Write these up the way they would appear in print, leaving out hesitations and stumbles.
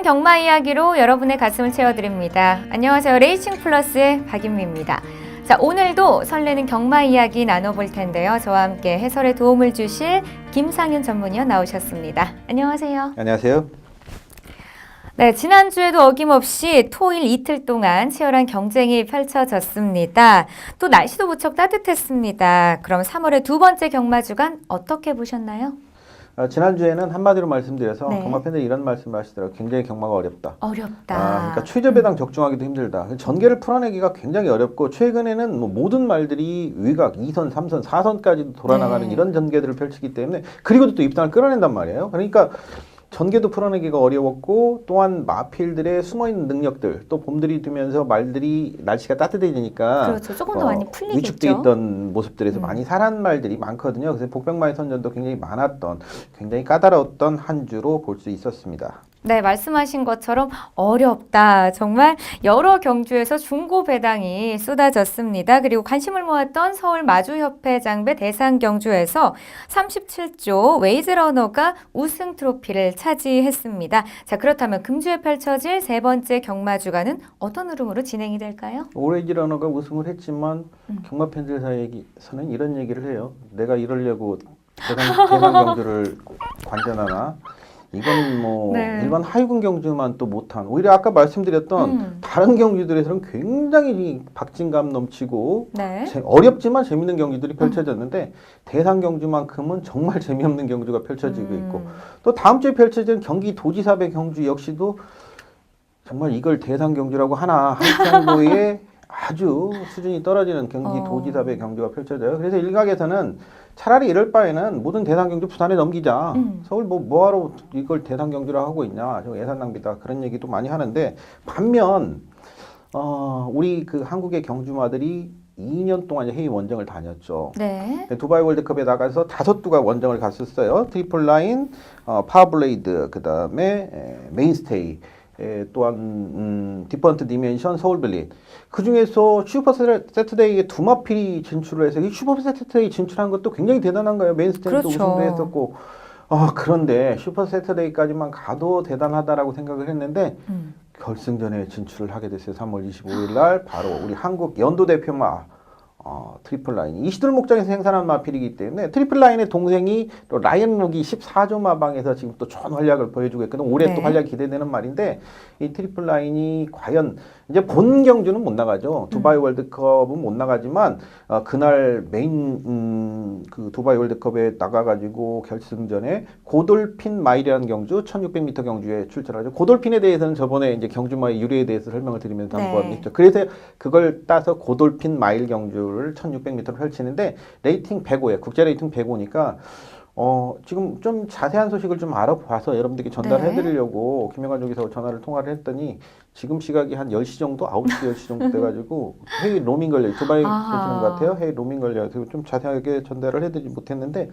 경마 이야기로 여러분의 가슴을 채워드립니다. 안녕하세요. 레이싱 플러스의 박윤미입니다. 자, 오늘도 설레는 경마 이야기 나눠볼 텐데요. 저와 함께 해설에 도움을 주실 김상윤 전문위원 나오셨습니다. 안녕하세요. 안녕하세요. 네, 지난주에도 어김없이 토일 이틀 동안 치열한 경쟁이 펼쳐졌습니다. 또 날씨도 무척 따뜻했습니다. 그럼 3월의 두 번째 경마 주간 어떻게 보셨나요? 지난주에는 한마디로 말씀드려서 네. 경마 팬들이 이런 말씀을 하시더라고요. 굉장히 경마가 어렵다. 어렵다. 그러니까 최저 배당 적중하기도 힘들다. 전개를 풀어내기가 굉장히 어렵고 최근에는 뭐 모든 말들이 위각 2선, 3선, 4선까지 돌아나가는 네. 이런 전개들을 펼치기 때문에 그리고 또 입당을 끌어낸단 말이에요. 그러니까 전개도 풀어내기가 어려웠고 또한 마필들의 숨어있는 능력들 또 봄들이 되면서 말들이 날씨가 따뜻해지니까 그렇죠. 조금 더 많이 풀리겠죠. 위축돼 있던 모습들에서 많이 살아난 말들이 많거든요. 그래서 복병마의 선전도 굉장히 많았던 굉장히 까다로웠던 한 주로 볼 수 있었습니다. 네, 말씀하신 것처럼 어렵다. 정말 여러 경주에서 중고 배당이 쏟아졌습니다. 그리고 관심을 모았던 서울 마주협회 장배 대상 경주에서 37조 웨이즈러너가 우승 트로피를 차지했습니다. 자, 그렇다면 금주에 펼쳐질 세 번째 경마 주간은 어떤 흐름으로 진행이 될까요? 오레이지 러너가 우승을 했지만 경마 팬들 사이에서는 이런 얘기를 해요. 내가 이러려고 대상 경주를 관전하나? 이건 뭐 네. 일반 하위군 경주만 또 못한 오히려 아까 말씀드렸던 다른 경주들에서는 굉장히 박진감 넘치고 네. 어렵지만 재밌는 경주들이 펼쳐졌는데 대상 경주만큼은 정말 재미없는 경주가 펼쳐지고 있고 또 다음 주에 펼쳐지는 경기 도지사배 경주 역시도 정말 이걸 대상 경주라고 하나 할 정도의 아주 수준이 떨어지는 경기 도지사배 경주가 펼쳐져요. 그래서 일각에서는 차라리 이럴 바에는 모든 대상 경주 부산에 넘기자. 서울 뭐하러 이걸 대상 경주라 하고 있냐. 저 예산 낭비다. 그런 얘기도 많이 하는데 반면 우리 그 한국의 경주마들이 2년 동안 해외 원정을 다녔죠. 네. 두바이 월드컵에 나가서 5두가 원정을 갔었어요. 트리플 라인, 파워블레이드, 그 다음에 메인스테이. 또한 디퍼런트 디멘션 서울블릿 그 중에서 슈퍼 세터데이에 두 마필이 진출을 해서 이 슈퍼 세터데이 진출한 것도 굉장히 대단한 거예요. 메인스테이도 그렇죠. 우승도 했었고 그런데 슈퍼 세터데이까지만 가도 대단하다라고 생각을 했는데 결승전에 진출을 하게 됐어요. 3월 25일 날 바로 우리 한국 연도 대표마 트리플 라인 이시돌 목장에서 생산한 마필이기 때문에 트리플 라인의 동생이 또 라이언 룩이 14조 마방에서 지금 또 좋은 활약을 보여주고 있거든. 올해 또 활약이 기대되는 말인데 이 트리플 라인이 과연 이제 본 경주는 못 나가죠. 두바이 월드컵은 못 나가지만 그날 메인 그 두바이 월드컵에 나가가지고 결승전에 고돌핀 마일이라는 경주 1600m 경주에 출전하죠. 고돌핀에 대해서는 저번에 이제 경주마의 유래에 대해서 설명을 드리면서 한번 했죠. 그래서 그걸 따서 고돌핀 마일 경주를 1600m로 펼치는데 레이팅 105에 국제 레이팅 105니까 지금 좀 자세한 소식을 좀 알아봐서 여러분들께 전달해 드리려고 김영환 조기사하고 전화를 했더니 지금 시각이 한 10시 정도, 9시, 10시 정도 돼가지고 해외 로밍 걸려요. 두바이 계시는 것 같아요. 해외 로밍 걸려요. 그래서 좀 자세하게 전달을 해드리지 못했는데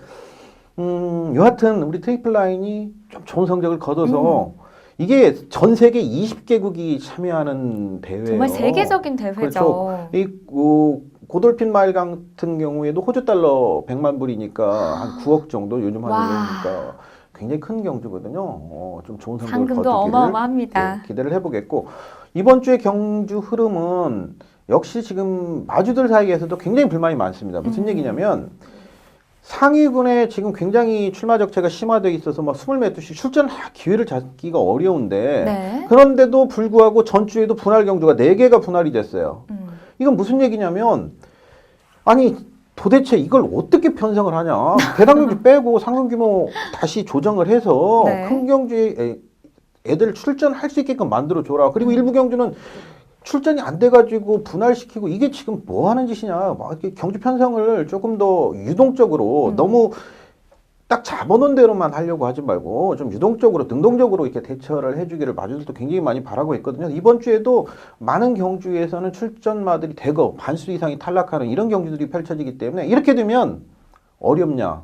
여하튼 우리 트리플 라인이 좀 좋은 성적을 거둬서 이게 전 세계 20개국이 참여하는 대회예요. 정말 세계적인 대회죠. 그렇죠. 이 고돌핀 마일 같은 경우에도 호주 달러 100만 불이니까 한 9억 정도 요즘 하니까 굉장히 큰 경주거든요. 좀 좋은 성적을 상금도 거두기를 어마어마합니다. 기대를 해보겠고 이번 주의 경주 흐름은 역시 지금 마주들 사이에서도 굉장히 불만이 많습니다. 무슨 얘기냐면 상위군에 지금 굉장히 출마 적체가 심화되어 있어서 막 20몇 주씩 출전할 기회를 잡기가 어려운데 네. 그런데도 불구하고 전주에도 분할 경주가 4개가 분할이 됐어요. 이건 무슨 얘기냐면 아니 도대체 이걸 어떻게 편성을 하냐. 배당 경주 빼고 상금 규모 다시 조정을 해서 큰 경주에 애들 출전할 수 있게끔 만들어줘라. 그리고 일부 경주는 출전이 안 돼가지고 분할시키고 이게 지금 뭐 하는 짓이냐. 막 이렇게 경주 편성을 조금 더 유동적으로 너무 딱 잡아놓은 대로만 하려고 하지 말고 좀 유동적으로 능동적으로 이렇게 대처를 해주기를 마주들도 굉장히 많이 바라고 있거든요. 이번 주에도 많은 경주에서는 출전마들이 대거 반수 이상이 탈락하는 이런 경주들이 펼쳐지기 때문에 이렇게 되면 어렵냐.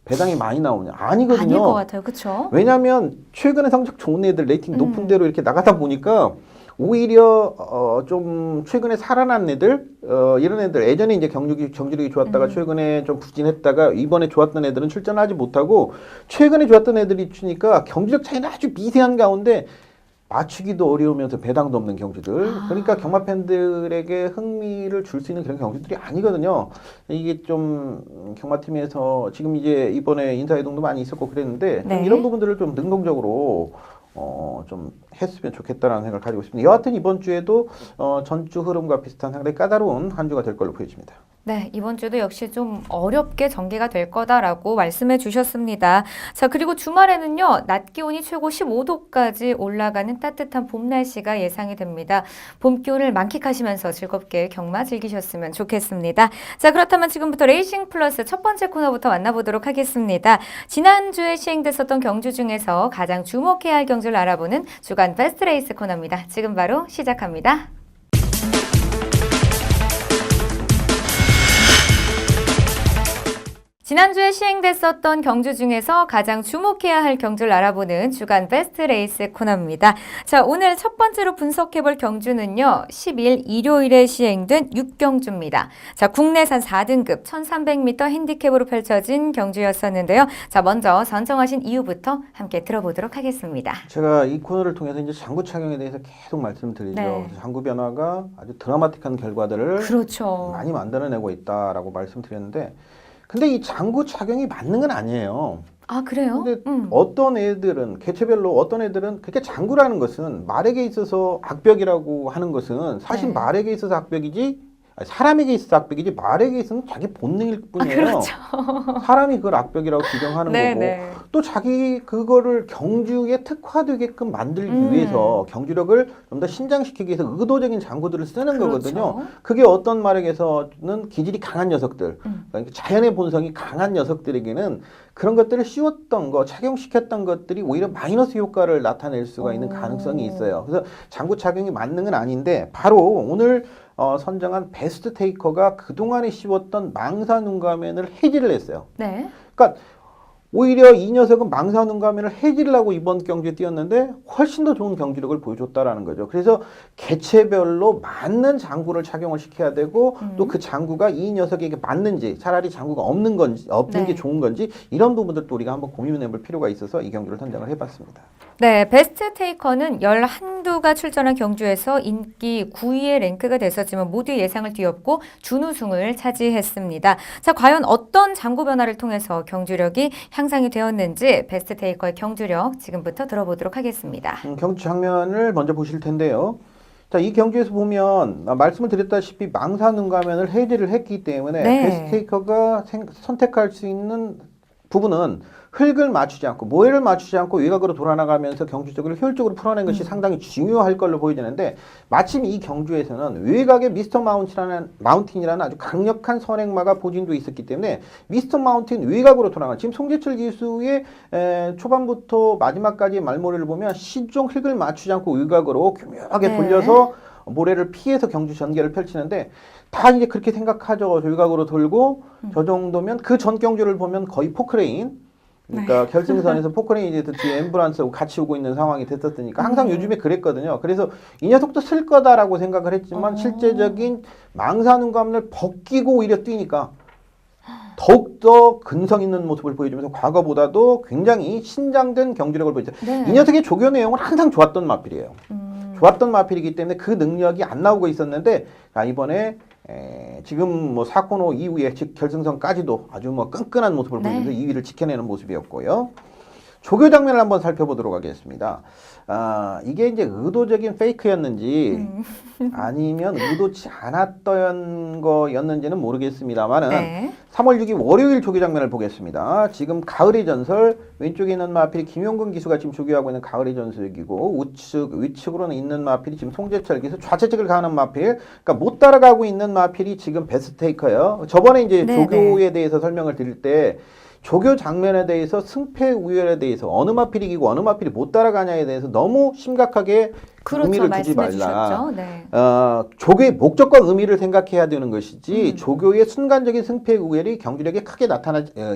배당이 많이 나오냐? 아니거든요. 아닐 것 같아요. 그렇죠? 왜냐하면 최근에 성적 좋은 애들 레이팅 높은 대로 이렇게 나가다 보니까 오히려 좀 최근에 살아난 애들 이런 애들 예전에 이제 경주력이 좋았다가 최근에 좀 부진했다가 이번에 좋았던 애들은 출전하지 못하고 최근에 좋았던 애들이 주니까 경주력 차이는 아주 미세한 가운데 맞추기도 어려우면서 배당도 없는 경주들. 그러니까 경마 팬들에게 흥미를 줄 수 있는 그런 경주들이 아니거든요. 이게 좀 경마팀에서 지금 이제 이번에 인사이동도 많이 있었고 그랬는데 좀 네. 이런 부분들을 좀 능동적으로 좀 했으면 좋겠다라는 생각을 가지고 있습니다. 여하튼 이번 주에도 전주 흐름과 비슷한 상당히 까다로운 한 주가 될 걸로 보여집니다. 네, 이번 주도 역시 좀 어렵게 전개가 될 거다라고 말씀해 주셨습니다. 자, 그리고 주말에는요, 낮 기온이 최고 15도까지 올라가는 따뜻한 봄 날씨가 예상이 됩니다. 봄 기온을 만끽하시면서 즐겁게 경마 즐기셨으면 좋겠습니다. 자, 그렇다면 지금부터 레이싱 플러스 첫 번째 코너부터 만나보도록 하겠습니다. 지난주에 시행됐었던 경주 중에서 가장 주목해야 할 경주를 알아보는 주간 베스트 레이스 코너입니다. 지금 바로 시작합니다. 지난주에 시행됐었던 경주 중에서 가장 주목해야 할 경주를 알아보는 주간 베스트 레이스 코너입니다. 자, 오늘 첫 번째로 분석해볼 경주는요. 10일 일요일에 시행된 6경주입니다. 자, 국내산 4등급 1300m 핸디캡으로 펼쳐진 경주였었는데요. 자, 먼저 선정하신 이유부터 함께 들어보도록 하겠습니다. 제가 이 코너를 통해서 이제 장구 착용에 대해서 계속 말씀드리죠. 네. 장구 변화가 아주 드라마틱한 결과들을 그렇죠. 많이 만들어내고 있다라고 말씀드렸는데 근데 이 장구 착용이 맞는 건 아니에요. 아, 그래요? 근데 어떤 애들은 개체별로 어떤 애들은 그렇게 장구라는 것은 말에게 있어서 악벽이라고 하는 것은 사실 네. 말에게 있어서 악벽이지 아니, 사람에게 있어서 악벽이지 말에게 있어서는 자기 본능일 뿐이에요. 그렇죠. 사람이 그걸 악벽이라고 규정하는 네, 거고 네. 또 자기 그거를 경주에 특화되게끔 만들기 위해서 경주력을 좀 더 신장시키기 위해서 의도적인 장구들을 쓰는 그렇죠. 거거든요. 그게 어떤 말에게서는 기질이 강한 녀석들, 그러니까 자연의 본성이 강한 녀석들에게는 그런 것들을 씌웠던 거, 착용시켰던 것들이 오히려 마이너스 효과를 나타낼 수가 있는 가능성이 있어요. 그래서 장구 착용이 맞는 건 아닌데 바로 오늘 선정한 베스트 테이커가 그동안에 씌웠던 망사 눈가면을 해지를 했어요. 네. 그러니까 오히려 이 녀석은 망사 눈가면을 해지를 하고 이번 경주에 뛰었는데 훨씬 더 좋은 경주력을 보여줬다라는 거죠. 그래서 개체별로 맞는 장구를 착용을 시켜야 되고 또 그 장구가 이 녀석에게 맞는지 차라리 장구가 없는 건지 없는 네. 게 좋은 건지 이런 부분들도 우리가 한번 고민해 볼 필요가 있어서 이 경주를 선정을 해봤습니다. 네, 베스트 테이커는 11두가 출전한 경주에서 인기 9위에 랭크가 됐었지만 모두 예상을 뒤엎고 준우승을 차지했습니다. 자, 과연 어떤 장구 변화를 통해서 경주력이 향상이 되었는지 베스트 테이커의 경주력 지금부터 들어보도록 하겠습니다. 경주 장면을 먼저 보실 텐데요. 자, 이 경주에서 보면 말씀을 드렸다시피 망사 눈가면을 해제를 했기 때문에 네. 베스트 테이커가 선택할 수 있는 부분은 흙을 맞추지 않고 모래를 맞추지 않고 외곽으로 돌아나가면서 경주적으로 효율적으로 풀어낸 것이 상당히 중요할 걸로 보이는데 마침 이 경주에서는 외곽에 미스터 마운틴이라는 아주 강력한 선행마가 포진돼 있었기 때문에 미스터 마운틴 외곽으로 돌아가 지금 송재철 기수의 초반부터 마지막까지의 말모래를 보면 시종 흙을 맞추지 않고 외곽으로 교묘하게 네. 돌려서 모래를 피해서 경주 전개를 펼치는데 다 이제 그렇게 생각하죠. 외곽으로 돌고 저 정도면 그 전 경주를 보면 거의 포크레인 그러니까 결승선에서 포크레인이 뒤에 앰뷸런스하고 같이 오고 있는 상황이 됐었으니까 항상 요즘에 그랬거든요. 그래서 이 녀석도 쓸 거다라고 생각을 했지만 실제적인 망사 눈감을 벗기고 오히려 뛰니까 더욱더 근성 있는 모습을 보여주면서 과거보다도 굉장히 신장된 경주력을 보여줘. 네. 이 녀석의 조교 내용은 항상 좋았던 마필이에요. 좋았던 마필이기 때문에 그 능력이 안 나오고 있었는데 이번에 지금 뭐 4코너 이후에 즉 결승선까지도 아주 뭐 끈끈한 모습을 네. 보이면서 2위를 지켜내는 모습이었고요. 조교 장면을 한번 살펴보도록 하겠습니다. 이게 이제 의도적인 페이크였는지 아니면 의도치 않았던 거였는지는 모르겠습습니다만은 네. 3월 6일 월요일 조교 장면을 보겠습니다. 지금 가을의 전설 왼쪽에 있는 마필이 김용근 기수가 지금 조교하고 있는 가을의 전설이고 위측으로는 있는 마필이 지금 송재철 기수 좌측을 가는 마필 그러니까 못 따라가고 있는 마필이 지금 베스트 테이커예요. 저번에 이제 네, 조교에 대해서 설명을 드릴 때 조교 장면에 대해서 승패 우열에 대해서 어느 마필이 이기고 어느 마필이 못 따라가냐에 대해서 너무 심각하게 그렇죠. 의미를 두지 말씀해 말라. 주셨죠. 네. 조교의 목적과 의미를 생각해야 되는 것이지 조교의 순간적인 승패 우열이 경기력에 크게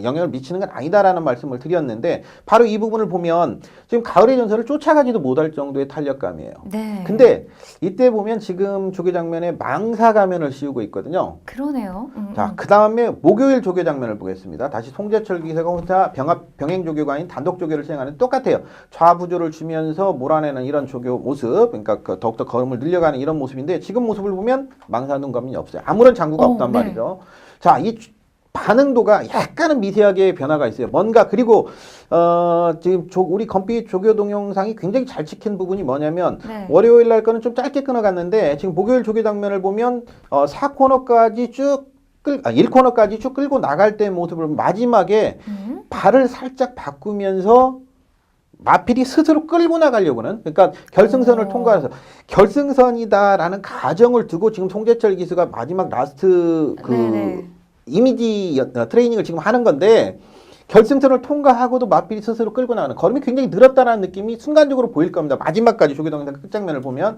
영향을 미치는 건 아니다라는 말씀을 드렸는데 바로 이 부분을 보면 지금 가을의 전설을 쫓아가지도 못할 정도의 탄력감이에요. 네. 근데 이때 보면 지금 조교 장면에 망사 가면을 씌우고 있거든요. 그러네요. 자, 그 다음에 목요일 조교 장면을 보겠습니다. 다시 송재철 기사가 혼자 병행 조교가 아닌 단독 조교를 시행하는 똑같아요. 좌부조를 주면서 몰아내는 이런 조교 모습, 그러니까 더욱더 걸음을 늘려가는 이런 모습인데 지금 모습을 보면 망사 눈감이 없어요. 아무런 장구가 없단 네. 말이죠. 자, 이 반응도가 약간은 미세하게 변화가 있어요. 뭔가 그리고 지금 우리 건빛 조교 동영상이 굉장히 잘 찍힌 부분이 뭐냐면 네. 월요일 날 거는 좀 짧게 끊어갔는데 지금 목요일 조교 장면을 보면 4코너까지 1코너까지 쭉 끌고 나갈 때 모습을 마지막에 발을 살짝 바꾸면서 마필이 스스로 끌고 나가려고 하는 그러니까 결승선을 통과해서 결승선이다라는 가정을 두고 지금 송재철 기수가 마지막 라스트 네네. 이미지 트레이닝을 지금 하는 건데 결승선을 통과하고도 마필이 스스로 끌고 나가는 걸음이 굉장히 늘었다는 느낌이 순간적으로 보일 겁니다. 마지막까지 조교 동영상 끝장면을 보면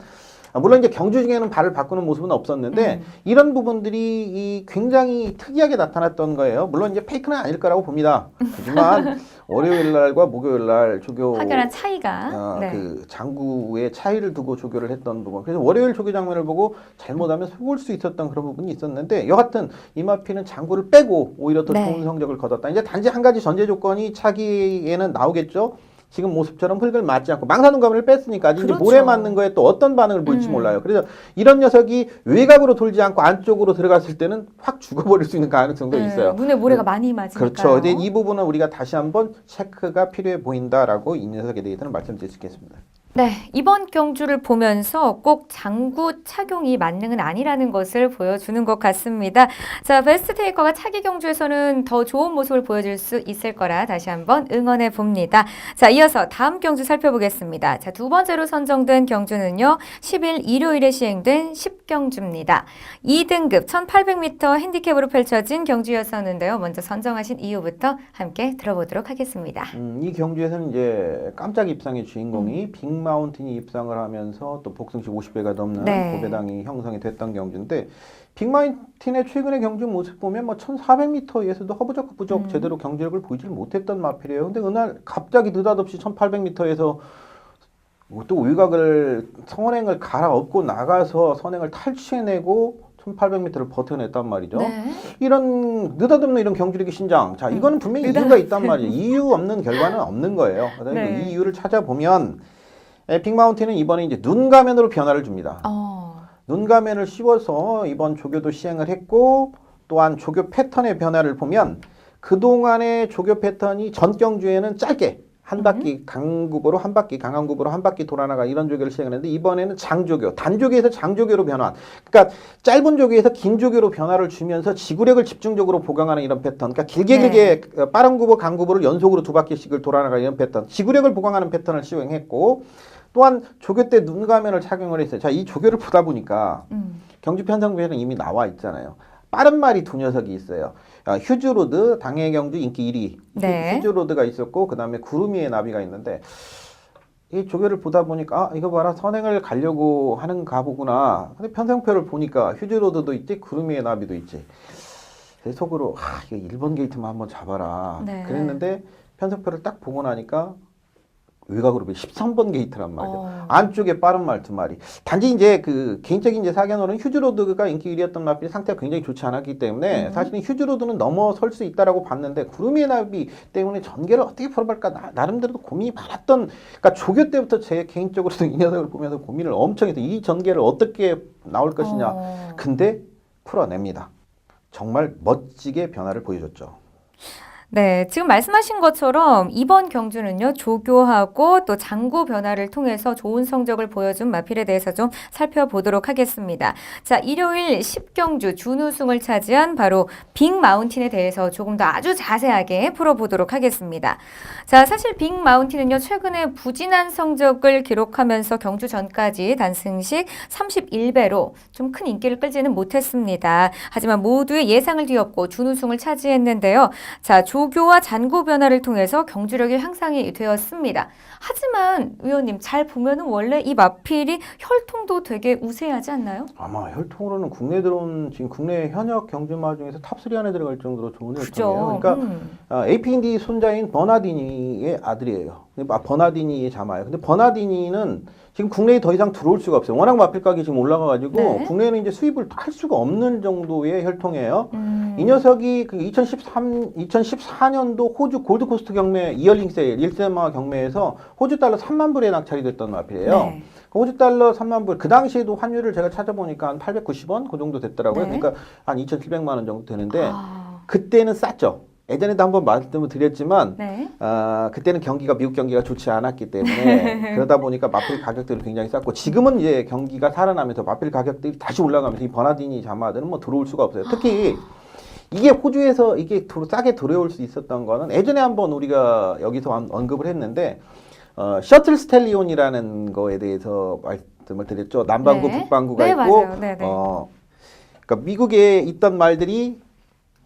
물론 이제 경주 중에는 발을 바꾸는 모습은 없었는데 이런 부분들이 굉장히 특이하게 나타났던 거예요. 물론 이제 페이크는 아닐 거라고 봅니다. 하지만 월요일 날과 목요일 날 조교 확연한 차이가 네. 그 장구의 차이를 두고 조교를 했던 부분. 그래서 월요일 조교 장면을 보고 잘못하면 속을 수 있었던 그런 부분이 있었는데 여하튼 이마피는 장구를 빼고 오히려 더 네. 좋은 성적을 거뒀다. 이제 단지 한 가지 전제 조건이 차기에는 나오겠죠. 지금 모습처럼 흙을 맞지 않고 망사눈감을 뺐으니까 아직 그렇죠. 이제 모래 맞는 거에 또 어떤 반응을 보일지 몰라요. 그래서 이런 녀석이 외곽으로 돌지 않고 안쪽으로 들어갔을 때는 확 죽어버릴 수 있는 가능성도 네, 있어요. 눈에 모래가 많이 맞으니까. 그렇죠. 근데 이 부분은 우리가 다시 한번 체크가 필요해 보인다라고 이 녀석에 대해서는 말씀드릴 수 있겠습니다. 네, 이번 경주를 보면서 꼭 장구 착용이 만능은 아니라는 것을 보여주는 것 같습니다. 자, 베스트 테이커가 차기 경주에서는 더 좋은 모습을 보여줄 수 있을 거라 다시 한번 응원해 봅니다. 자, 이어서 다음 경주 살펴보겠습니다. 자, 두 번째로 선정된 경주는요, 10일 일요일에 시행된 10경주입니다. 2등급 1800m 핸디캡으로 펼쳐진 경주였었는데요. 먼저 선정하신 이유부터 함께 들어보도록 하겠습니다. 이 경주에서는 이제 깜짝 입상의 주인공이 빅마운틴이 입상을 하면서 또 복승시 50배가 넘는 네. 고배당이 형성이 됐던 경주인데 빅마운틴의 최근의 경주 모습 보면 뭐 1400m에서도 허부적 제대로 경주력을 보이질 못했던 마필이에요. 근데 그날 갑자기 느닷없이 1800m에서 또 외곽을 선행을 갈아엎고 나가서 선행을 탈취해내고 1800m를 버텨냈단 말이죠. 네. 이런 느닷없는 이런 경주력의 신장. 자, 이거는 분명히 이유가 있단 말이에요. 이유 없는 결과는 없는 거예요. 그래서 네. 이 이유를 찾아보면 빅마운틴은 이번에 이제 눈가면으로 변화를 줍니다. 눈가면을 씌워서 이번 조교도 시행을 했고 또한 조교 패턴의 변화를 보면 그동안의 조교 패턴이 전 경주에는 짧게 한 바퀴 강급으로 한 바퀴 강한급으로 한 바퀴 돌아나가 이런 조교를 시행했는데 이번에는 장조교 단조교에서 장조교로 변환 그러니까 짧은 조교에서 긴 조교로 변화를 주면서 지구력을 집중적으로 보강하는 이런 패턴 그러니까 길게 빠른 구보 강구보를 연속으로 두 바퀴씩을 돌아나가는 이런 패턴 지구력을 보강하는 패턴을 시행했고 또한 조교 때 눈가면을 착용을 했어요. 자, 이 조교를 보다 보니까 경주 편성부에는 이미 나와 있잖아요. 빠른 말이 두 녀석이 있어요. 휴즈로드 당해 경주 인기 1위 네. 휴즈로드가 있었고 그 다음에 구름이의 나비가 있는데 이 조교를 보다 보니까 이거 봐라 선행을 가려고 하는 가보구나. 근데 편성표를 보니까 휴즈로드도 있지 구름이의 나비도 있지. 제 속으로 이거 1번 게이트만 한번 잡아라. 네. 그랬는데 편성표를 딱 보고 나니까 외곽으로 13번 게이트란 말이죠. 안쪽에 빠른 말 두 마리. 단지 이제 그 개인적인 이제 사견으로는 휴즈로드가 인기 1위였던 마필이 상태가 굉장히 좋지 않았기 때문에 사실은 휴즈로드는 넘어설 수 있다라고 봤는데 구름이의 나비 때문에 전개를 어떻게 풀어볼까 나름대로도 고민이 많았던. 그러니까 조교 때부터 제 개인적으로도 이 녀석을 보면서 고민을 엄청 해서 이 전개를 어떻게 나올 것이냐. 근데 풀어냅니다. 정말 멋지게 변화를 보여줬죠. 네, 지금 말씀하신 것처럼 이번 경주는요, 조교하고 또 장구 변화를 통해서 좋은 성적을 보여준 마필에 대해서 좀 살펴보도록 하겠습니다. 자, 일요일 10경주 준우승을 차지한 바로 빅마운틴에 대해서 조금 더 아주 자세하게 풀어보도록 하겠습니다. 자, 사실 빅마운틴은요, 최근에 부진한 성적을 기록하면서 경주 전까지 단승식 31배로 좀 큰 인기를 끌지는 못했습니다. 하지만 모두의 예상을 뒤엎고 준우승을 차지했는데요. 자, 조교와 잔고 변화를 통해서 경주력이 향상이 되었습니다. 하지만 위원님 잘 보면은 원래 이 마필이 혈통도 되게 우세하지 않나요? 아마 혈통으로는 국내 들어온 지금 국내 현역 경주마 중에서 탑3 안에 들어갈 정도로 좋은 혈통이에요. 그죠. 그러니까 에이핑디 손자인 버나디니의 아들이에요. 버나디니의 자마예요. 근데 버나디니는 지금 국내에 더 이상 들어올 수가 없어요. 워낙 마필 가격이 지금 올라가가지고 네. 국내에는 이제 수입을 할 수가 없는 정도의 혈통이에요. 이 녀석이 그 2014년도 호주 골드코스트 경매 이어링 세일 1세마 경매에서 호주 달러 3만 불에 낙찰이 됐던 마필이에요. 네. 호주 달러 3만 불. 그 당시에도 환율을 제가 찾아보니까 한 890원 그 정도 됐더라고요. 네. 그러니까 한 2,700만 원 정도 되는데 아, 그때는 쌌죠. 예전에도 한번 말씀을 드렸지만 네. 그때는 경기가 미국 경기가 좋지 않았기 때문에 그러다 보니까 마필 가격들이 굉장히 쌌고 지금은 이제 경기가 살아나면서 마필 가격들이 다시 올라가면서 이 버나디니 자마들은 뭐 들어올 수가 없어요. 특히 이게 호주에서 이게 싸게 들어올 수 있었던 거는 예전에 한번 우리가 여기서 언급을 했는데 셔틀 스텔리온이라는 거에 대해서 말씀을 드렸죠. 남반구, 네. 북반구가 네, 있고 맞아요. 네, 네. 그러니까 미국에 있던 말들이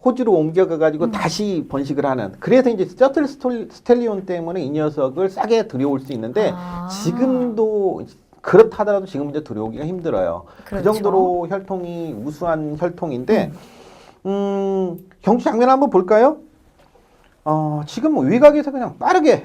호주로 옮겨가가지고 다시 번식을 하는. 그래서 이제 셔틀 스텔리온 때문에 이 녀석을 싸게 들여올 수 있는데 지금도 그렇다 하더라도 지금 이제 들여오기가 힘들어요. 그 그렇죠. 정도로 혈통이 우수한 혈통인데 경주 장면 한번 볼까요? 지금 뭐 위각에서 그냥 빠르게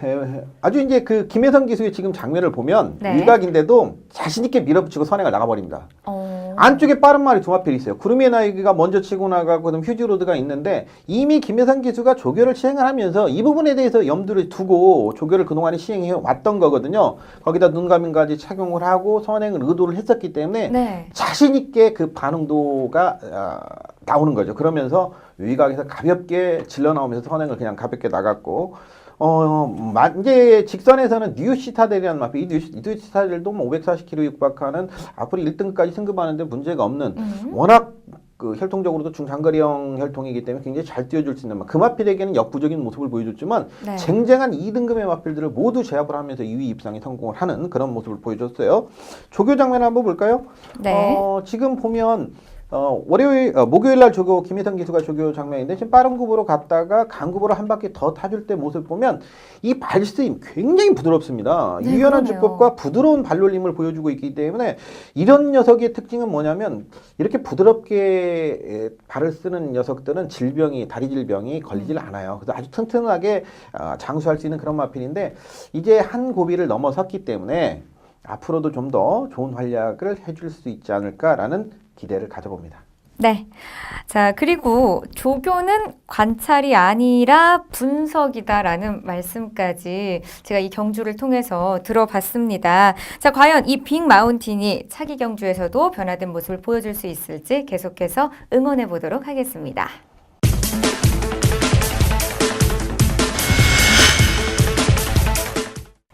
아주 이제 그 김혜성 기수의 지금 장면을 보면 네. 위각인데도 자신 있게 밀어붙이고 선행을 나가버립니다. 어. 안쪽에 빠른 말이 두 마필이 있어요. 구름의 나이기가 먼저 치고 나가고 그다음 휴지로드가 있는데 이미 김혜성 기수가 조교를 시행을 하면서 이 부분에 대해서 염두를 두고 조교를 그동안에 시행해 왔던 거거든요. 거기다 눈감인까지 착용을 하고 선행을 의도를 했었기 때문에 네. 자신 자신 있게 그 반응도가 나오는 거죠. 그러면서 위각에서 가볍게 질러 나오면서 선행을 그냥 가볍게 나갔고 이제 직선에서는 뉴 시타델이라는 마필, 이 뉴 시타델도 뭐 540km 육박하는 앞으로 1등까지 승급하는데 문제가 없는 워낙 그 혈통적으로도 중장거리형 혈통이기 때문에 굉장히 잘 뛰어줄 수 있는 그 마필에게는 역부족인 모습을 보여줬지만 네. 쟁쟁한 2등급의 마필들을 모두 제압을 하면서 2위 입상에 성공을 하는 그런 모습을 보여줬어요. 조교 장면 한번 볼까요? 네. 지금 보면 목요일 날 조교 김혜성 기수가 조교 장면인데 지금 빠른 굽으로 갔다가 강굽으로 한 바퀴 더 타줄 때 모습 보면 이 발스임 굉장히 부드럽습니다. 네, 유연한 그러네요. 주법과 부드러운 발놀림을 보여주고 있기 때문에 이런 녀석의 특징은 뭐냐면 이렇게 부드럽게 발을 쓰는 녀석들은 다리 질병이 걸리질 않아요. 그래서 아주 튼튼하게 장수할 수 있는 그런 마필인데 이제 한 고비를 넘어섰기 때문에 앞으로도 좀 더 좋은 활약을 해줄 수 있지 않을까라는 기대를 가져봅니다. 네. 자, 그리고 조교는 관찰이 아니라 분석이다라는 말씀까지 제가 이 경주를 통해서 들어봤습니다. 자, 과연 이 빅 마운틴이 차기 경주에서도 변화된 모습을 보여줄 수 있을지 계속해서 응원해 보도록 하겠습니다.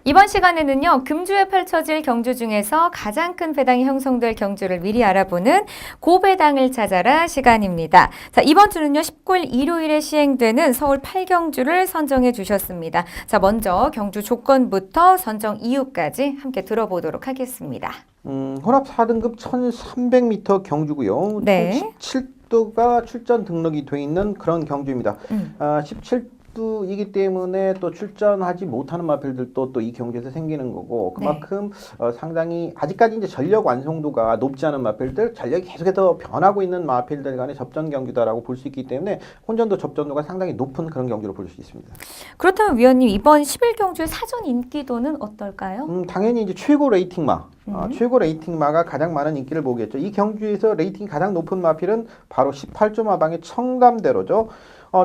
이번 시간에는요, 금주에 펼쳐질 경주 중에서 가장 큰 배당이 형성될 경주를 미리 알아보는 고배당을 찾아라 시간입니다. 자, 이번 주는요, 19일 일요일에 시행되는 서울 8경주를 선정해 주셨습니다. 자, 먼저 경주 조건부터 선정 이유까지 함께 들어보도록 하겠습니다. 혼합 4등급 1300m 경주고요. 네. 총 17두가 출전 등록이 돼 있는 그런 경주입니다. 17두이기 때문에 또 출전하지 못하는 마필들도 또 이 경주에서 생기는 거고 그만큼 상당히 아직까지 이제 전력 완성도가 높지 않은 마필들, 전력이 계속해서 변하고 있는 마필들 간의 접전 경기다라고 볼 수 있기 때문에 혼전도 접전도가 상당히 높은 그런 경기로 볼 수 있습니다. 그렇다면 위원님, 이번 11경주의 사전 인기도는 어떨까요? 당연히 이제 최고 레이팅마, 최고 레이팅마가 가장 많은 인기를 보겠죠. 이 경주에서 레이팅이 가장 높은 마필은 바로 18조 마방의 청담대로죠.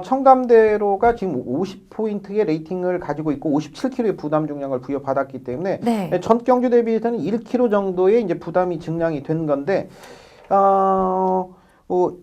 청담대로가 지금 50포인트의 레이팅을 가지고 있고 57kg의 부담 중량을 부여받았기 때문에 네. 전 경주 대비해서는 1kg 정도의 이제 부담이 증량이 된 건데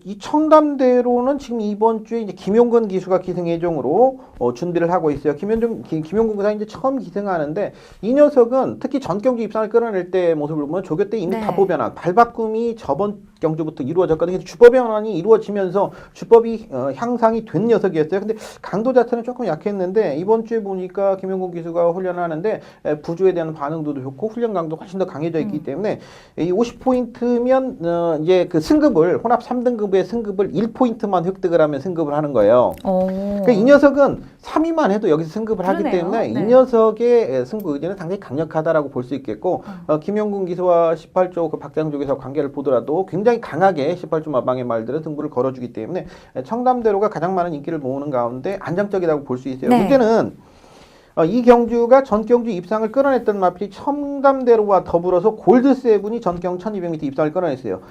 이 청담대로는 지금 이번 주에 이제 김용근 기수가 기승 예정으로 준비를 하고 있어요. 김용근 기사 이제 처음 기승하는데 이 녀석은 특히 전 경주 입상을 끌어낼 때 모습을 보면 조교 때 이미 네. 답보 변화, 발바꿈이 저번 경주부터 이루어졌거든요. 주법 변환이 이루어지면서 주법이 향상이 된 녀석이었어요. 근데 강도 자체는 조금 약했는데 이번 주에 보니까 김영국 기수가 훈련을 하는데 부주에 대한 반응도 좋고 훈련 강도 훨씬 더 강해져 있기 때문에 이 50포인트면 이제 그 승급을 혼합 3등급의 승급을 1포인트만 획득을 하면 승급을 하는 거예요. 그러니까 이 녀석은 3위만 해도 여기서 승급을 하기 그러네요. 때문에 이 네. 녀석의 승부 의지는 상당히 강력하다라고 볼 수 있겠고 김용gun 기수와 18조 그 박장족에서 관계를 보더라도 굉장히 강하게 18조 마방의 말들은 승부를 걸어주기 때문에 청담대로가 가장 많은 인기를 모으는 가운데 안정적이라고 볼 수 있어요. 네. 문제는 이 경주가 전경주 입상을 끌어냈던 마필이 청담대로와 더불어서 골드세븐이 전경 1200m 입상을 끌어냈어요.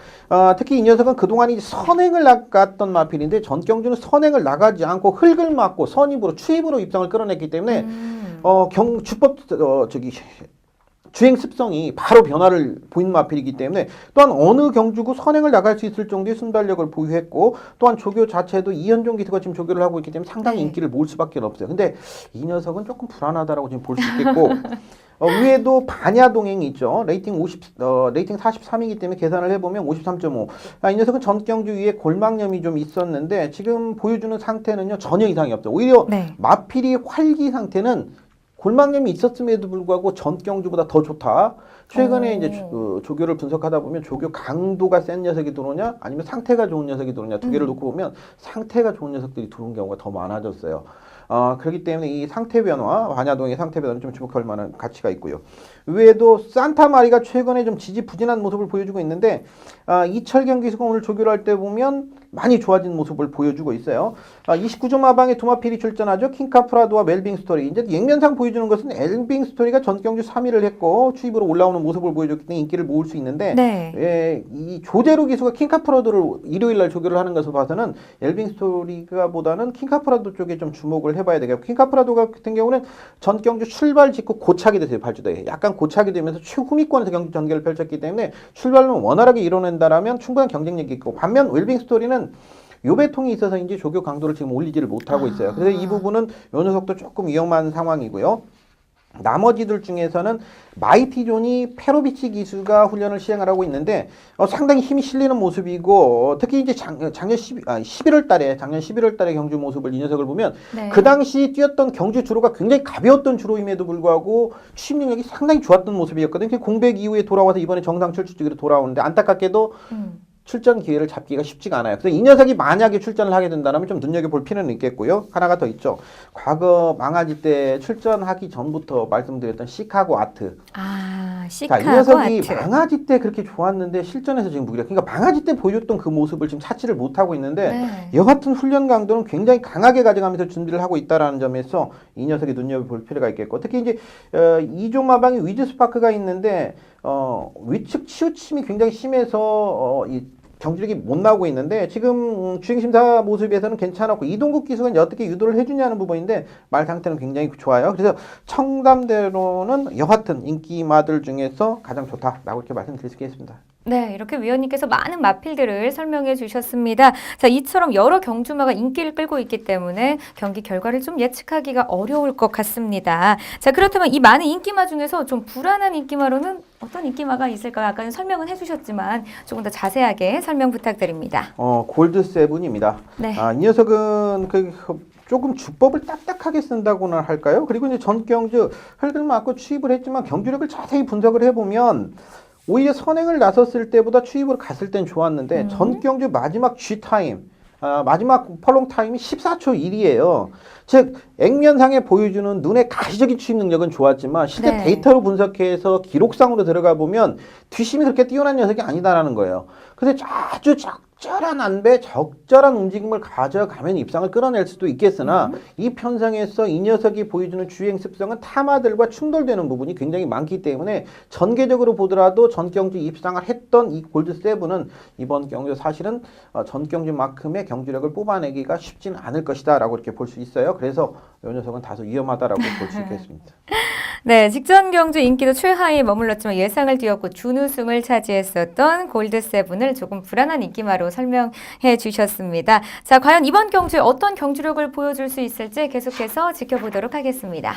특히 이 녀석은 그동안 이제 선행을 나갔던 마필인데 전경주는 선행을 나가지 않고 흙을 맞고 선입으로 추입으로 입상을 끌어냈기 때문에 주법 주행 습성이 바로 변화를 보이는 마필이기 때문에 또한 어느 경주고 선행을 나갈 수 있을 정도의 순발력을 보유했고 또한 조교 자체도 이현종 기수가 지금 조교를 하고 있기 때문에 상당히 인기를 모을 수밖에 없어요. 근데 이 녀석은 조금 불안하다라고 지금 볼 수 있겠고 위에도 반야동행이 있죠. 레이팅 43이기 때문에 계산을 해보면 53.5. 이 녀석은 전경주 위에 골막염이 좀 있었는데 지금 보여주는 상태는요 전혀 이상이 없죠. 오히려 네. 마필이 활기 상태는 골막염이 있었음에도 불구하고 전경주보다 더 좋다. 최근에 이제 조교를 분석하다 보면 조교 강도가 센 녀석이 들어오냐 아니면 상태가 좋은 녀석이 들어오냐 두 개를 놓고 보면 상태가 좋은 녀석들이 들어온 경우가 더 많아졌어요. 그렇기 때문에 이 상태 변화, 반야동의 상태 변화는 좀 주목할 만한 가치가 있고요. 외에도 산타마리가 최근에 좀 지지부진한 모습을 보여주고 있는데 이철경 기수가 오늘 조교를 할 때 보면 많이 좋아진 모습을 보여주고 있어요. 29조 마방에 두 마필이 출전하죠. 킹카프라도와 멜빙 스토리. 이제 액면상 보여주는 것은 멜빙 스토리가 전경주 3위를 했고 추입으로 올라오는 모습을 보여줬기 때문에 인기를 모을 수 있는데 네. 이 조재로 기수가 킹카프라도를 일요일날 조교를 하는 것을 봐서는 멜빙 스토리가 보다는 킹카프라도 쪽에 좀 주목을 해봐야 되겠고 킹카프라도 같은 경우는 전경주 출발 직후 고착이 됐어요. 발주대에. 약간 고착이 되면서 최후미권에서 경주 전개를 펼쳤기 때문에 출발은 원활하게 이뤄낸다라면 충분한 경쟁력이 있고 반면 웰빙 스토리는 요배통이 있어서인지 조교 강도를 지금 올리지를 못하고 있어요. 그래서 이 부분은 요 녀석도 조금 위험한 상황이고요. 나머지들 중에서는 마이티존이 페로비치 기수가 훈련을 시행을 하고 있는데 상당히 힘이 실리는 모습이고 특히 이제 작년 11월 달에 경주 모습을 이 녀석을 보면 네. 그 당시 뛰었던 경주 주로가 굉장히 가벼웠던 주로임에도 불구하고 추임 능력이 상당히 좋았던 모습이었거든요. 공백 이후에 돌아와서 이번에 정상 출주기로 돌아오는데 안타깝게도 출전 기회를 잡기가 쉽지가 않아요. 그래서 이 녀석이 만약에 출전을 하게 된다면 좀 눈여겨볼 필요는 있겠고요. 하나가 더 있죠. 과거 망아지 때 출전하기 전부터 말씀드렸던 시카고 아트. 시카고 이 녀석이 아트. 망아지 때 그렇게 좋았는데 실전에서 지금 무기력. 그러니까 망아지 때 보여줬던 그 모습을 지금 찾지를 못하고 있는데 네. 여하튼 훈련 강도는 굉장히 강하게 가져가면서 준비를 하고 있다라는 점에서 이 녀석이 눈여겨볼 필요가 있겠고 특히 이제 2조 마방에 위즈 스파크가 있는데 위측 치우침이 굉장히 심해서 이 경주력이 못 나오고 있는데 지금 주행심사 모습에서는 괜찮았고 이동국 기수가 이제 어떻게 유도를 해주냐는 부분인데 말 상태는 굉장히 좋아요. 그래서 청담대로는 여하튼 인기마들 중에서 가장 좋다라고 이렇게 말씀드릴 수 있겠습니다. 네, 이렇게 위원님께서 많은 마필들을 설명해 주셨습니다. 자, 이처럼 여러 경주마가 인기를 끌고 있기 때문에 경기 결과를 좀 예측하기가 어려울 것 같습니다. 자, 그렇다면 이 많은 인기마 중에서 좀 불안한 인기마로는 어떤 인기마가 있을까요? 아까는 설명은 해주셨지만 조금 더 자세하게 설명 부탁드립니다. 골드세븐입니다. 네. 이 녀석은 조금 주법을 딱딱하게 쓴다고나 할까요? 그리고 이제 전경주 흙을 맞고 추입을 했지만 경주력을 자세히 분석을 해보면 오히려 선행을 나섰을 때보다 추입으로 갔을 땐 좋았는데 전경주 마지막 G타임 마지막 펄롱 타임이 14초 1이에요. 즉 액면상에 보여주는 눈의 가시적인 추입 능력은 좋았지만 실제 네. 데이터로 분석해서 기록상으로 들어가 보면 뒷심이 그렇게 뛰어난 녀석이 아니다라는 거예요. 그래서 아주 적절한 안배, 적절한 움직임을 가져가면 입상을 끌어낼 수도 있겠으나 이 편성에서 이 녀석이 보여주는 주행 습성은 타마들과 충돌되는 부분이 굉장히 많기 때문에 전개적으로 보더라도 전경주 입상을 했던 이 골드7은 이번 경주 사실은 전경주만큼의 경주력을 뽑아내기가 쉽지는 않을 것이다 라고 이렇게 볼 수 있어요. 그래서 이 녀석은 다소 위험하다라고 볼 수 있겠습니다. 네, 직전 경주 인기도 최하위에 머물렀지만 예상을 뛰었고 준우승을 차지했었던 골드7을 조금 불안한 인기마로 설명해 주셨습니다. 자, 과연 이번 경주에 어떤 경주력을 보여줄 수 있을지 계속해서 지켜보도록 하겠습니다.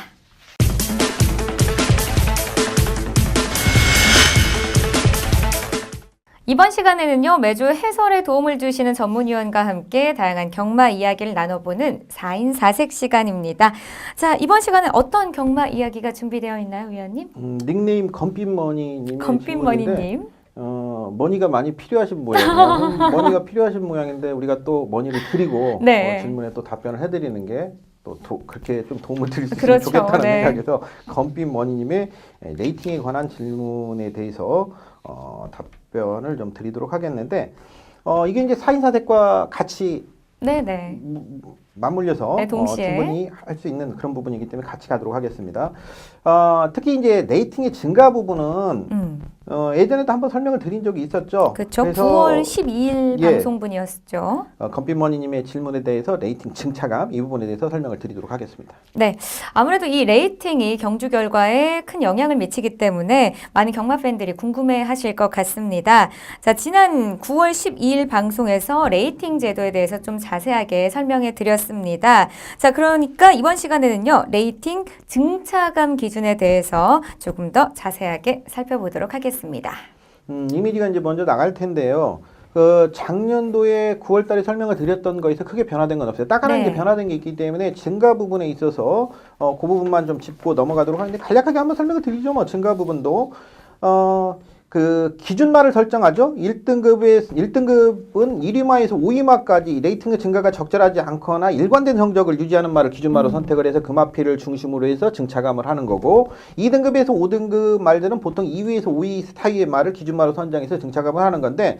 이번 시간에는요, 매주 해설에 도움을 주시는 전문위원과 함께 다양한 경마 이야기를 나눠보는 4인 4색 시간입니다. 자, 이번 시간에 어떤 경마 이야기가 준비되어 있나요, 위원님? 닉네임 검빛머니님. 검빛머니님. 머니가 많이 필요하신 모양이에요. 머니가 필요하신 모양인데 우리가 또 머니를 드리고 네. 질문에 또 답변을 해드리는 게 또 그렇게 좀 도움을 드릴 수 있으면 그렇죠. 좋겠다는 네. 생각에서 검빛머니님의 레이팅에 관한 질문에 대해서 답변을 좀 드리도록 하겠는데 이게 이제 4인 4색과 같이 네네. 맞물려서 네, 동시에. 충분히 할 수 있는 그런 부분이기 때문에 같이 가도록 하겠습니다. 특히 이제 레이팅의 증가 부분은 예전에도 한번 설명을 드린 적이 있었죠. 그렇죠. 그래서 9월 12일 예. 방송분이었죠. 검빛머니님의 질문에 대해서 레이팅 증차감 이 부분에 대해서 설명을 드리도록 하겠습니다. 네. 아무래도 이 레이팅이 경주 결과에 큰 영향을 미치기 때문에 많은 경마 팬들이 궁금해 하실 것 같습니다. 자, 지난 9월 12일 방송에서 레이팅 제도에 대해서 좀 자세하게 설명해 드렸습니다. 자, 그러니까 이번 시간에는요, 레이팅 증차감 기준에 대해서 조금 더 자세하게 살펴보도록 하겠습니다. 이미지가 이제 먼저 나갈 텐데요. 작년도에 9월 달에 설명을 드렸던 거에서 크게 변화된 건 없어요. 딱 하나 네. 이제 변화된 게 있기 때문에 증가 부분에 있어서 그 부분만 좀 짚고 넘어가도록 하는데 간략하게 한번 설명을 드리죠. 뭐 증가 부분도 그 기준말을 설정하죠. 1등급은 1위마에서 5위마까지 레이팅의 증가가 적절하지 않거나 일관된 성적을 유지하는 말을 기준말로 선택을 해서 금화피를 중심으로 해서 증차감을 하는 거고 2등급에서 5등급 말들은 보통 2위에서 5위 스타일의 말을 기준말로 선정해서 증차감을 하는 건데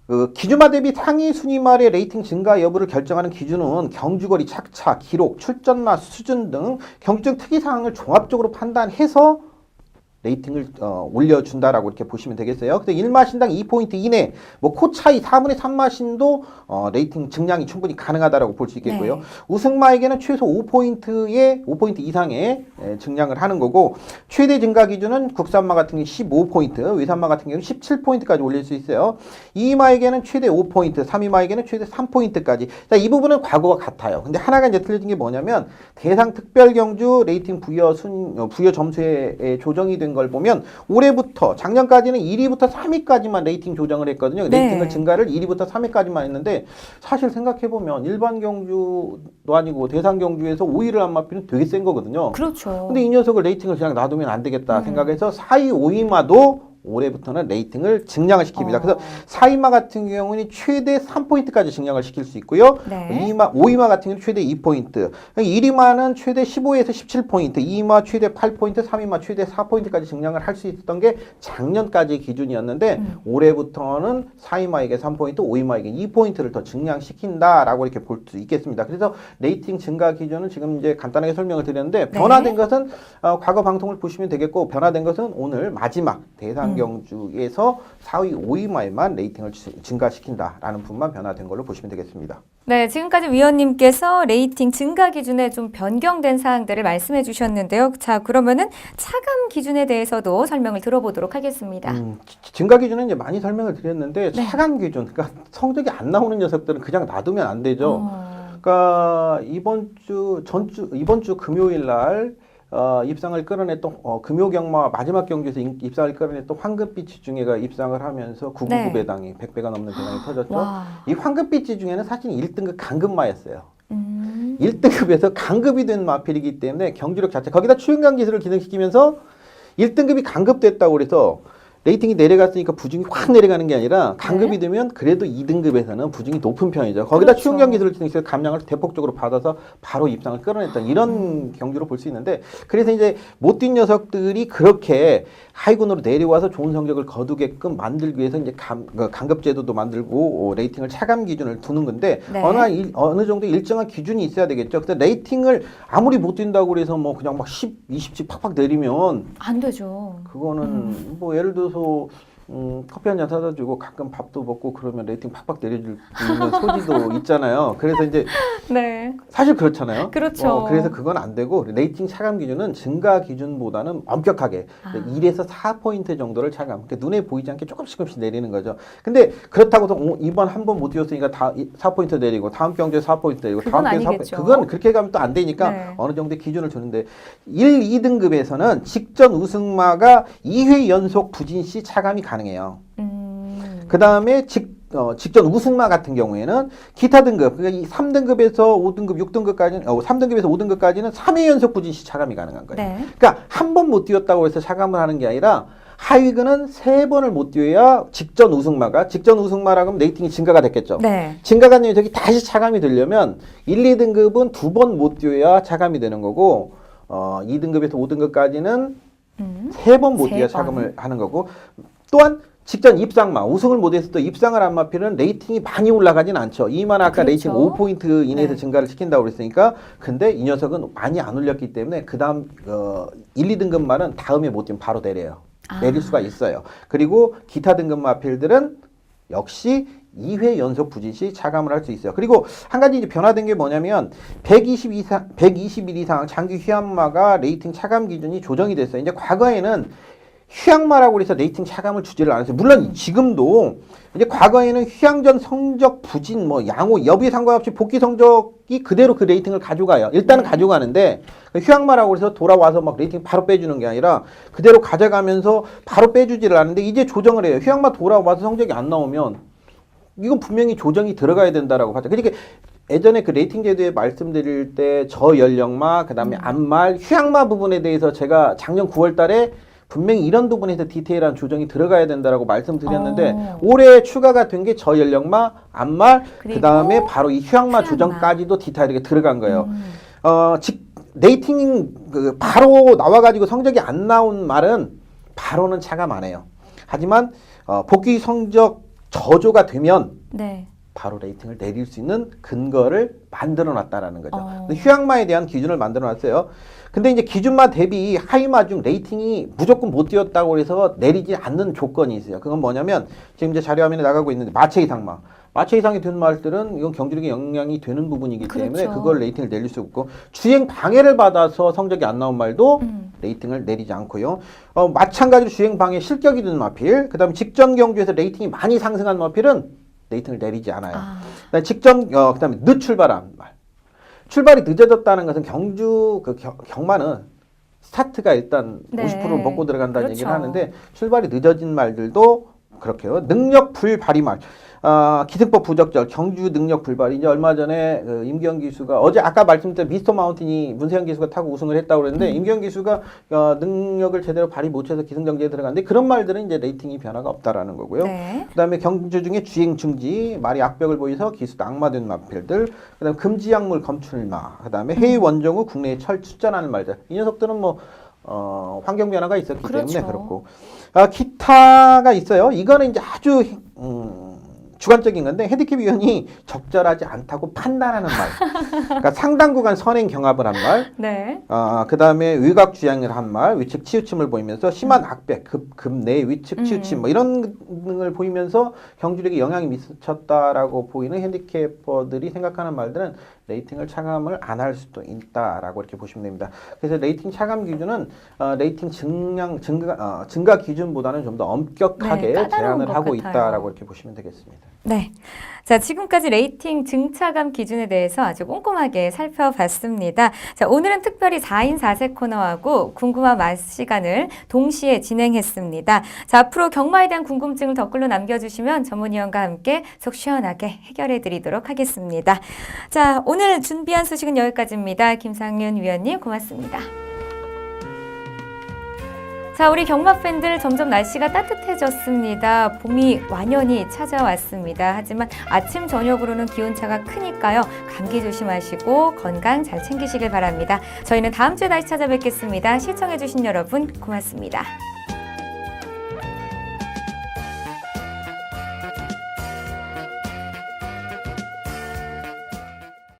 그 기준마 대비 상위 순위 말의 레이팅 증가 여부를 결정하는 기준은 경주거리, 착차, 기록, 출전마, 수준 등 경주적 특이사항을 종합적으로 판단해서 레이팅을 올려준다라고 이렇게 보시면 되겠어요. 그래서 1마신당 2포인트 이내, 뭐 코 차이 4분의 3마신도 레이팅 증량이 충분히 가능하다라고 볼 수 있겠고요. 네. 우승마에게는 최소 5포인트 이상의 증량을 하는 거고 최대 증가 기준은 국산마 같은 경우 15포인트, 외산마 같은 경우 17포인트까지 올릴 수 있어요. 2위마에게는 최대 5포인트, 3위마에게는 최대 3포인트까지. 자, 이 부분은 과거와 같아요. 근데 하나가 이제 틀려진 게 뭐냐면 대상 특별 경주 레이팅 부여 점수에 조정이 된 걸 보면 올해부터 작년까지는 1위부터 3위까지만 레이팅 조정을 했거든요. 네. 레이팅을 증가를 1위부터 3위까지만 했는데 사실 생각해보면 일반 경주도 아니고 대상 경주에서 5위를 한 마피는 되게 센 거거든요. 그렇죠. 근데 이 녀석을 레이팅을 그냥 놔두면 안 되겠다 생각해서 4위, 5위마도 올해부터는 레이팅을 증량을 시킵니다. 그래서 4위마 같은 경우는 최대 3포인트까지 증량을 시킬 수 있고요. 네. 5위마 같은 경우는 최대 2포인트, 1위마는 최대 15에서 17포인트, 2위마 최대 8포인트, 3위마 최대 4포인트까지 증량을 할 수 있었던 게 작년까지 기준이었는데 올해부터는 4위마에게 3포인트, 5위마에게 2포인트를 더 증량시킨다라고 이렇게 볼 수 있겠습니다. 그래서 레이팅 증가 기준은 지금 이제 간단하게 설명을 드렸는데 변화된 것은 과거 방송을 보시면 되겠고 변화된 것은 오늘 마지막 대상 경주에서 4위, 5위마에만 레이팅을 증가시킨다라는 부분만 변화된 걸로 보시면 되겠습니다. 네, 지금까지 위원님께서 레이팅 증가 기준에 좀 변경된 사항들을 말씀해 주셨는데요. 자, 그러면은 차감 기준에 대해서도 설명을 들어보도록 하겠습니다. 증가 기준은 이제 많이 설명을 드렸는데 차감 기준, 그러니까 성적이 안 나오는 녀석들은 그냥 놔두면 안 되죠. 그러니까 이번 주 금요일 날 입상을 끌어냈던 금요경마 마지막 경주에서 입상을 끌어냈던 황금빛 중에가 입상을 하면서 999 네. 배당이 100배가 넘는 배당이 터졌죠. 와. 이 황금빛 중에는 사실 1등급 강급마였어요. 1등급에서 강급이 된 마필이기 때문에 경주력 자체 거기다 추행강 기술을 기능시키면서 1등급이 강급됐다고 그래서 레이팅이 내려갔으니까 부중이 확 내려가는 게 아니라 강급이 되면 그래도 2등급에서는 부중이 높은 편이죠. 거기다 그렇죠. 추운경 기술을 기능해서 감량을 대폭적으로 받아서 바로 입상을 끌어냈던 이런 경주로 볼 수 있는데 그래서 이제 못 뛴 녀석들이 그렇게 하위군으로 내려와서 좋은 성적을 거두게끔 만들기 위해서 이제 강급 제도도 만들고 레이팅을 차감 기준을 두는 건데 네. 어느 정도 일정한 기준이 있어야 되겠죠. 그래서 레이팅을 아무리 못 뛴다고 그래서 뭐 그냥 막 10, 20씩 팍팍 내리면 안 되죠. 그거는 뭐 예를 들어서 커피 한 잔 사다 주고 가끔 밥도 먹고 그러면 레이팅 팍팍 내려줄 수 있는 소지도 있잖아요. 그래서 이제 네. 사실 그렇잖아요. 그렇죠. 그래서 그건 안 되고 레이팅 차감 기준은 증가 기준보다는 엄격하게 1에서 4포인트 정도를 차감. 그러니까 눈에 보이지 않게 조금씩 내리는 거죠. 근데 그렇다고 해서 이번 한 번 못 뛰었으니까 4포인트 내리고 다음 경주에 4포인트 내리고 그건 다음 경주에 아니겠죠. 그건 그렇게 가면 또 안 되니까 네. 어느 정도의 기준을 주는데 1, 2등급에서는 직전 우승마가 2회 연속 부진 시 차감이 가능해요. 그 다음에 직전 우승마 같은 경우에는 기타 등급, 그러니까 이 3등급에서 5등급, 6등급까지는, 3등급에서 5등급까지는 3회 연속 부진시 차감이 가능한 거예요. 네. 그러니까 한 번 못 뛰었다고 해서 차감을 하는 게 아니라 하위근은 3번을 못 뛰어야 직전 우승마라고 하면 레이팅이 증가가 됐겠죠. 네. 증가가 된 녀석이 다시 차감이 되려면 1, 2등급은 2번 못 뛰어야 차감이 되는 거고 2등급에서 5등급까지는 3번 못 뛰어야 차감을 하는 거고 또한 직전 입상마, 우승을 못해서 또 입상을 한 마필은 레이팅이 많이 올라가진 않죠. 이만 아까 그렇죠. 레이팅 5포인트 이내에서 네. 증가를 시킨다고 그랬으니까 근데 이 녀석은 많이 안 올렸기 때문에 그 다음 1, 2등급 말은 다음에 못 뛰면 바로 내려요. 내릴 수가 있어요. 그리고 기타 등급 마필들은 역시 2회 연속 부진시 차감을 할 수 있어요. 그리고 한 가지 이제 변화된 게 뭐냐면 120일 이상 장기 휴양마가 레이팅 차감 기준이 조정이 됐어요. 이제 과거에는 휴양마라고 해서 레이팅 차감을 주지를 않았어요. 물론 지금도 이제 과거에는 휴양 전 성적 부진, 뭐 양호, 여부에 상관없이 복귀 성적이 그대로 그 레이팅을 가져가요. 일단은 가져가는데 휴양마라고 해서 돌아와서 막 레이팅 바로 빼주는 게 아니라 그대로 가져가면서 바로 빼주지를 않는데 이제 조정을 해요. 휴양마 돌아와서 성적이 안 나오면 이건 분명히 조정이 들어가야 된다라고 하죠. 그러니까 예전에 그 레이팅 제도에 말씀드릴 때 저연령마, 그 다음에 암말, 휴양마 부분에 대해서 제가 작년 9월 달에 분명히 이런 부분에서 디테일한 조정이 들어가야 된다라고 말씀드렸는데 올해 추가가 된 게 저연령마, 암말, 그 다음에 바로 이 휴양마 조정까지도 디테일하게 들어간 거예요. 레이팅 바로 나와가지고 성적이 안 나온 말은 바로는 차감 안 해요. 하지만 복귀 성적 저조가 되면 네. 바로 레이팅을 내릴 수 있는 근거를 만들어 놨다라는 거죠. 휴양마에 대한 기준을 만들어 놨어요. 근데 이제 기준마 대비 하위마 중 레이팅이 무조건 못 뛰었다고 해서 내리지 않는 조건이 있어요. 그건 뭐냐면 지금 이제 자료 화면에 나가고 있는데 마체 이상마. 마체 이상이 된 말들은 이건 경주력에 영향이 되는 부분이기 때문에 그걸 레이팅을 내릴 수 없고 주행 방해를 받아서 성적이 안 나온 말도 레이팅을 내리지 않고요. 마찬가지로 주행 방해 실격이 든 마필, 그 다음에 직전 경주에서 레이팅이 많이 상승한 마필은 레이팅을 내리지 않아요. 직전, 그 다음에 늦 출발한 말. 출발이 늦어졌다는 것은 경주 경마는 스타트가 일단 50%를 먹고 들어간다는 얘기를 하는데 출발이 늦어진 말들도 그렇게요. 능력 불발휘 말. 기승법 부적절, 경주 능력 불발. 이제 얼마 전에 임기현 기수가 어제 아까 말씀드린 미스터 마운틴이 문세영 기수가 타고 우승을 했다고 그랬는데 임기현 기수가 능력을 제대로 발휘 못해서 기승정지에 들어갔는데 그런 말들은 이제 레이팅이 변화가 없다라는 거고요. 네. 그다음에 경주 중에 주행 중지, 말이 악벽을 보여서 기수도 악마된 마필들, 그다음에 금지 약물 검출마, 그다음에 해외 원정 후 국내에 출전하는 말들. 이 녀석들은 뭐 환경 변화가 있었기 때문에 그렇고 기타가 있어요. 이거는 이제 아주 주관적인 건데 핸디캡 위원이 적절하지 않다고 판단하는 말. 그러니까 상당 구간 선행 경합을 한 말. 네. 그 다음에 위각 주양을 한 말, 위측 치우침을 보이면서 심한 악백, 급내 위측 치우침 뭐 이런 등을 보이면서 경주력에 영향이 미쳤다라고 보이는 핸디캐퍼들이 생각하는 말들은 레이팅을 차감을 안 할 수도 있다라고 이렇게 보시면 됩니다. 그래서 레이팅 차감 기준은 레이팅 증가 기준보다는 좀 더 엄격하게 제한을 하고 있다라고 이렇게 보시면 되겠습니다. 네. 자, 지금까지 레이팅 증차감 기준에 대해서 아주 꼼꼼하게 살펴봤습니다. 자, 오늘은 특별히 4인 4세 코너하고 궁금한 맛 시간을 동시에 진행했습니다. 자, 앞으로 경마에 대한 궁금증을 댓글로 남겨주시면 전문위원과 함께 속 시원하게 해결해 드리도록 하겠습니다. 자, 오늘 준비한 소식은 여기까지입니다. 김상윤 위원님 고맙습니다. 자, 우리 경마 팬들 점점 날씨가 따뜻해졌습니다. 봄이 완연히 찾아왔습니다. 하지만 아침 저녁으로는 기온차가 크니까요. 감기 조심하시고 건강 잘 챙기시길 바랍니다. 저희는 다음 주에 다시 찾아뵙겠습니다. 시청해주신 여러분 고맙습니다.